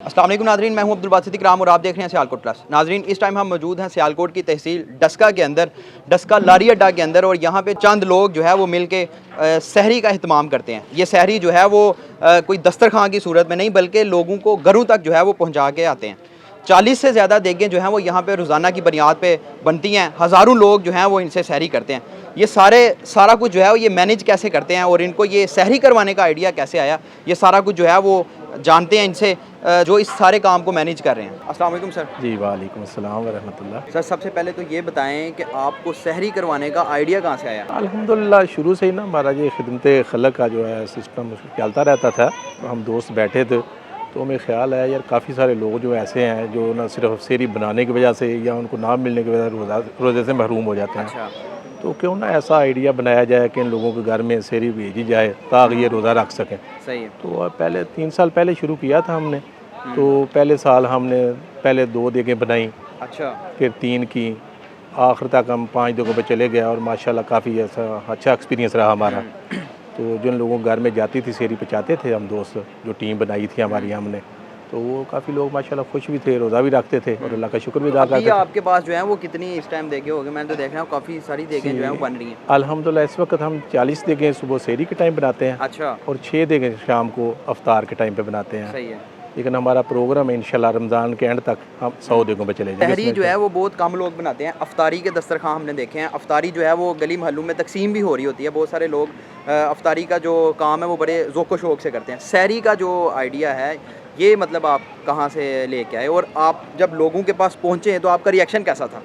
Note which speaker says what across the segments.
Speaker 1: अस्सलाम वालेकुम नाज़रीन, मैं हूं अब्दुल बासित इकराम और आप देख रहे हैं सियालकोट प्लस। नाज़रीन, इस टाइम हम मौजूद हैं सियालकोट की तहसील डस्का के अंदर, डस्का लारी अड्डा के अंदर, और यहाँ पे चंद लोग जो है वो मिल के सहरी का अहतमाम करते हैं। ये सहरी जो है वो कोई दस्तरखान की सूरत में नहीं बल्कि लोगों को घरों तक जो है वो पहुँचा के आते हैं। 40 से ज़्यादा देगें जो हैं वो यहाँ पे रोज़ाना की बुनियाद पे बनती हैं। हज़ारों लोग जो हैं वो इनसे सहरी करते हैं। ये सारा कुछ जो है वो ये मैनेज कैसे करते हैं और इनको ये सहरी करवाने का आइडिया कैसे आया, ये सारा कुछ जो है वो जानते हैं इनसे जो इस सारे काम को मैनेज कर रहे हैं। अस्सलाम वालेकुम सर।
Speaker 2: जी वालेकुम अस्सलाम व रहमतुल्लाह।
Speaker 1: सर, सबसे पहले तो ये बताएं कि आपको सहरी करवाने का आइडिया कहाँ से आया?
Speaker 2: अल्हम्दुलिल्लाह शुरू से ही ना हमारा ये खिदमत खलक का जो है सिस्टम चलता रहता था। तो हम दोस्त बैठे थे तो हमें ख्याल आया यार काफ़ी सारे लोग जो ऐसे हैं जो ना सिर्फ सहरी बनाने की वजह से या उनको ना मिलने की वजह से रोज़े से महरूम हो जाते हैं।
Speaker 1: अच्छा। तो
Speaker 2: क्यों ना ऐसा आइडिया बनाया जाए कि इन लोगों के घर में सहरी भेजी जाए ताकि ये रोज़ा रख सकें।
Speaker 1: सही है।
Speaker 2: तो पहले 3 साल पहले शुरू किया था हमने। तो पहले साल हमने पहले 2 देगें बनाई,
Speaker 1: अच्छा,
Speaker 2: फिर 3 की, आखिर तक हम 5 जगहों पे चले गए और माशाल्लाह काफ़ी ऐसा अच्छा एक्सपीरियंस रहा हमारा। तो जिन लोगों के घर में जाती थी सहरी पहुँचाते थे हम दोस्त, जो टीम बनाई थी हमारी हमने, तो वो काफ़ी लोग माशाल्लाह खुश भी थे, रोज़ा भी रखते थे और अल्लाह का शुक्र भी अदा करते थे।
Speaker 1: आपके पास जो है वो कितनी इस टाइम देगे होंगे? मैंने तो देख रहा हूँ काफ़ी सारी देगें जो है वो बन रही हैं।
Speaker 2: अल्हम्दुलिल्लाह इस वक्त हम 40 देगें सुबह सहरी के टाइम बनाते हैं।
Speaker 1: अच्छा।
Speaker 2: और 6 देगें शाम को अफ्तार के टाइम पे बनाते हैं।
Speaker 1: सही है।
Speaker 2: लेकिन हमारा प्रोग्राम है इंशाल्लाह रमज़ान के एंड तक हम 100 देगों पे चले जाएंगे।
Speaker 1: सहरी जो है वो बहुत कम लोग बनाते हैं। अफ्तारी के दस्तरखान हमने देखे हैं। अफ्तारी जो है वो गली महलों में तकसीम भी हो रही होती है। बहुत सारे लोग अफ्तारी का जो काम है वो बड़े ज़ौक़ व शौक़ से करते हैं। सहरी का जो आइडिया है ये मतलब आप कहाँ से लेके आए और आप जब लोगों के पास पहुँचे हैं तो आपका रिएक्शन कैसा था?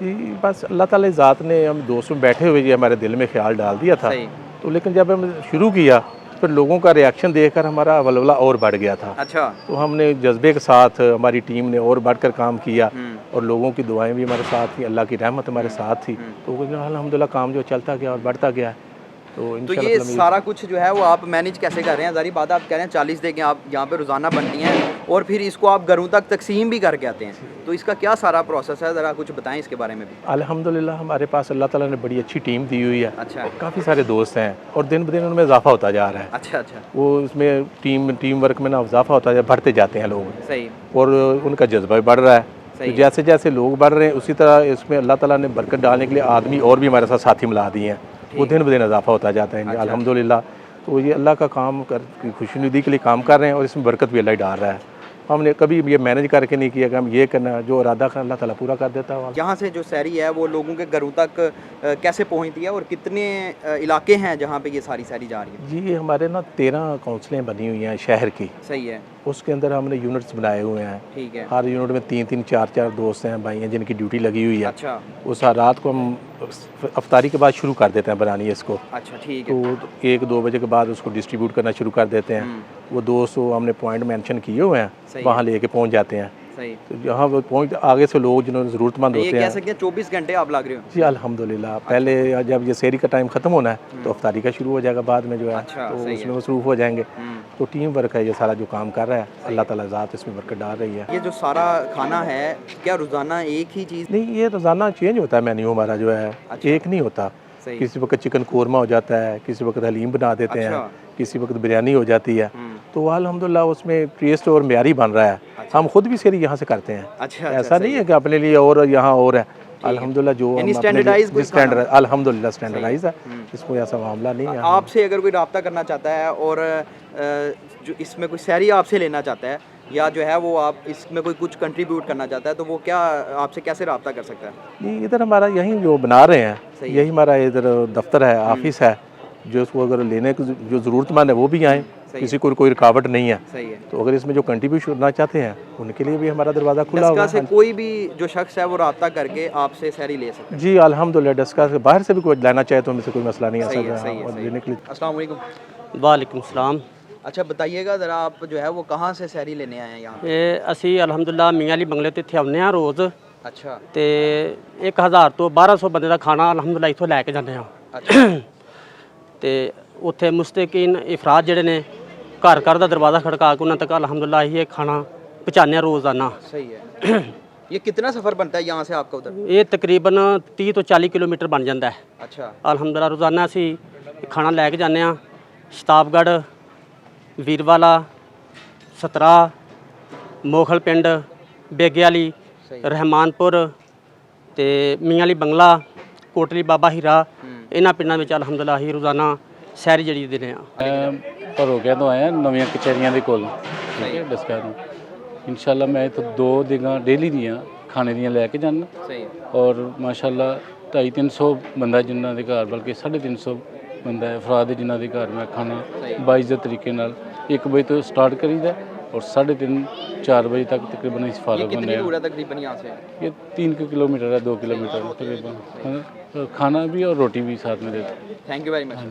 Speaker 2: जी बस अल्लाह ताला की ज़ात ने हम दोस्तों में बैठे हुए ये हमारे दिल में ख्याल डाल दिया था।
Speaker 1: सही।
Speaker 2: तो लेकिन जब हम शुरू किया फिर लोगों का रिएक्शन देखकर हमारा वलवला और बढ़ गया था।
Speaker 1: अच्छा।
Speaker 2: तो हमने जज्बे के साथ हमारी टीम ने और बढ़कर काम किया और लोगों की दुआएं भी हमारे साथ थी, अल्लाह की रहमत हमारे साथ थी। तो अल्हम्दुलिल्लाह काम जो चलता गया और बढ़ता गया। तो
Speaker 1: ये सारा कुछ जो है वो आप मैनेज कैसे कर रहे हैं? ज़ाहिर बात आप कह रहे हैं 40 देगें आप यहाँ पे रोज़ाना बनती हैं और फिर इसको आप घरों तक तकसीम भी करके आते हैं, तो इसका क्या सारा प्रोसेस है? ज़रा कुछ बताएं इसके बारे में भी।
Speaker 2: अल्हम्दुलिल्लाह हमारे पास अल्लाह ताला ने बड़ी अच्छी टीम दी हुई है।
Speaker 1: अच्छा।
Speaker 2: काफ़ी सारे दोस्त हैं और दिन ब दिन उनमें इजाफा होता जा रहा है।
Speaker 1: अच्छा अच्छा।
Speaker 2: वो उसमें टीम वर्क में ना इजाफा होता है, बढ़ते जाते हैं लोग।
Speaker 1: सही।
Speaker 2: और उनका जज्बा भी बढ़ रहा है। तो जैसे जैसे लोग बढ़ रहे हैं उसी तरह इसमें अल्लाह ताला ने बरकत डालने के लिए आदमी और भी हमारे साथ साथी मिला दिए हैं। वो दिन ब दिन इजाफा होता जाता है।
Speaker 1: अच्छा।
Speaker 2: अल्हम्दुलिल्लाह। तो ये अल्लाह का काम कर खुशनुदी के लिए काम कर रहे हैं और इसमें बरकत भी अल्लाह ही डाल रहा है। हमने कभी ये मैनेज करके नहीं किया कि हम ये करना, जो इरादा कर अल्लाह ताला पूरा कर देता है।
Speaker 1: यहाँ से जो सहरी है वो लोगों के घरों तक कैसे पहुँचती है और कितने इलाके हैं जहाँ पे ये सारी सहरी जा रही है?
Speaker 2: जी ये हमारे ना 13 काउंसलें बनी हुई हैं शहर की।
Speaker 1: सही है।
Speaker 2: उसके अंदर हमने यूनिट्स बनाए हुए हैं।
Speaker 1: ठीक है।
Speaker 2: हर यूनिट में 3-3 4-4 दोस्त हैं, भाई हैं जिनकी ड्यूटी लगी हुई है।
Speaker 1: अच्छा।
Speaker 2: उस रात को हम अफ्तारी के बाद शुरू कर देते हैं बनानी है इसको।
Speaker 1: अच्छा, ठीक है।
Speaker 2: तो 1-2 बजे के बाद उसको डिस्ट्रीब्यूट करना शुरू कर देते हैं। वो दोस्त हमने पॉइंट मेंशन किए हुए हैं, वहाँ लेके पहुँच जाते हैं।
Speaker 1: सही।
Speaker 2: तो जहाँ वो पहुँच आगे से लोग जिन्होंने ज़रूरतमंद होते हैं।
Speaker 1: ये कह सकते हैं 24 घंटे आप लग रहे हो?
Speaker 2: जी अल्हम्दुलिल्लाह। पहले जब ये सहरी का टाइम ख़त्म होना है तो अफ्तारी का शुरू हो जाएगा बाद में जो है।
Speaker 1: अच्छा,
Speaker 2: तो उसमें मसरूफ़ हो जाएंगे। तो टीम वर्क है ये सारा जो काम कर रहा है, अल्लाह ताला ज़ात इसमें बरकत डाल रही है।
Speaker 1: ये जो सारा खाना है क्या रोज़ाना एक ही चीज़?
Speaker 2: नहीं, ये रोज़ाना चेंज होता है मेन्यू हमारा जो है। अच्छा। एक नहीं होता। किसी वक्त चिकन कोरमा हो जाता है, किसी वक्त हलीम बना देते हैं, किसी वक्त बिरयानी हो जाती है। तो अल्हम्दुलिल्लाह उसमें टेस्ट और मेयारी बन रहा है। अच्छा। हम खुद भी सहरी यहाँ से करते हैं। अच्छा, ऐसा नहीं है कि अपने लिए और यहाँ और है। अल्हम्दुलिल्लाह जो स्टैंडर्ड अल्हम्दुलिल्लाह स्टैंडर्डाइज है, इसको ऐसा मामला नहीं है।
Speaker 1: आपसे अगर कोई रब्ता करना चाहता है और जो इसमें कोई सहरी आपसे लेना चाहता है या जो है वो आप इसमें कोई कुछ कंट्रीब्यूट करना चाहता है तो वो क्या आपसे कैसे रब्ता कर सकता है?
Speaker 2: नहीं, इधर हमारा यहीं जो बना रहे हैं यही हमारा इधर दफ्तर है, ऑफिस है। जो उसको अगर लेने की जो ज़रूरतमंद है वो भी आएँ, किसी को कोई रुकावट नहीं है।
Speaker 1: सही है।
Speaker 2: तो अगर इसमें जो कंट्रीब्यूशन करना चाहते हैं उनके लिए भी हमारा दरवाज़ा खुला हुआ है।
Speaker 1: कोई भी जो शख्स है वो रब्ता करके आपसे सहरी ले सकता है? जी
Speaker 2: अल्हम्दुलिल्लाह। डस्का से बाहर से भी कोई लेना चाहे तो हमें से कोई मसला नहीं है।
Speaker 1: अस्सलाम वालेकुम।
Speaker 3: वालेकुम सलाम।
Speaker 1: अच्छा बताइएगा ज़रा आप जो है वो कहाँ से सहरी लेने आए हैं यहाँ?
Speaker 3: ये असी अल्हम्दुलिल्लाह मियाँ अली बंगले ते आने हैं रोज़।
Speaker 1: अच्छा।
Speaker 3: ते 1000 तो 1200 बंदे का खाना अल्हम्दुलिल्लाह इत्थों लैके जाने हैं।
Speaker 1: अच्छा।
Speaker 3: ते उत्थे मुस्तकीन इफराद जिहड़े ने घर घर दा दरवाज़ा खड़का के उन्हां तक अल्हम्दुलिल्लाह ये खाना पहुँचाने रोज़ाना।
Speaker 1: सही है। ये कितना सफ़र बनता है यहाँ से आपका उधर?
Speaker 3: ये तकरीबन 30 तो 40 किलोमीटर बन जाता है।
Speaker 1: अच्छा।
Speaker 3: अल्हम्दुलिल्लाह रोज़ाना असी खाना लैके जाने हैं। शताबगढ़, वीरवाला, सतरा ਮੋਖਲ ਪਿੰਡ, ਬੇਗੇ ਵਾਲੀ, ਰਹਿਮਾਨਪੁਰ ਤੇ ਮੀਆਂ ਵਾਲੀ ਬੰਗਲਾ, ਕੋਟਲੀ ਬਾਬਾ ਹੀਰਾ, ਇਹਨਾਂ ਪਿੰਡਾਂ ਵਿੱਚ ਅਲਹਮਦੁਲਿਲਾ ਹੀ ਰੋਜ਼ਾਨਾ ਸੈਰ ਜਿਹੜੀ ਦਿੰਦੇ ਆ।
Speaker 4: ਭਰੋਕਿਆਂ ਤੋਂ ਆਇਆ ਨਵੀਆਂ ਕਚਹਿਰੀਆਂ ਦੇ ਕੋਲ, ਠੀਕ ਹੈ, ਡਸਕਾ ਨੂੰ। ਇਨਸ਼ਾਅੱਲਾ ਮੈਂ ਇੱਥੋਂ 2 ਦਿਨਾਂ ਡੇਲੀ ਦੀਆਂ ਖਾਣੇ ਦੀਆਂ ਲੈ ਕੇ ਜਾਣਾ।
Speaker 1: ਸਹੀ।
Speaker 4: ਔਰ ਮਾਸ਼ਾਅੱਲਾ 250-300 ਬੰਦਾ ਜਿਨ੍ਹਾਂ ਦੇ ਘਰ, ਬਲਕਿ 350 ਬੰਦਾ ਹੈ ਅਫਰਾਦ ਹੈ ਜਿਨ੍ਹਾਂ ਦੇ ਘਰ ਮੈਂ ਖਾਣਾ ਬਾਇਜ਼ਤ ਤਰੀਕੇ ਨਾਲ 1 ਵਜੇ ਤੋਂ ਸਟਾर्ट करीदा और 3:30-4 बजे तक तकरीबन इस फारग
Speaker 1: कितनी
Speaker 4: बनने
Speaker 1: दूर है तकरीबन यहाँ से?
Speaker 4: ये 3 किलोमीटर है, 2 किलोमीटर तकरीबन। खाना भी और रोटी भी साथ में देते हैं।
Speaker 1: Thank you very much.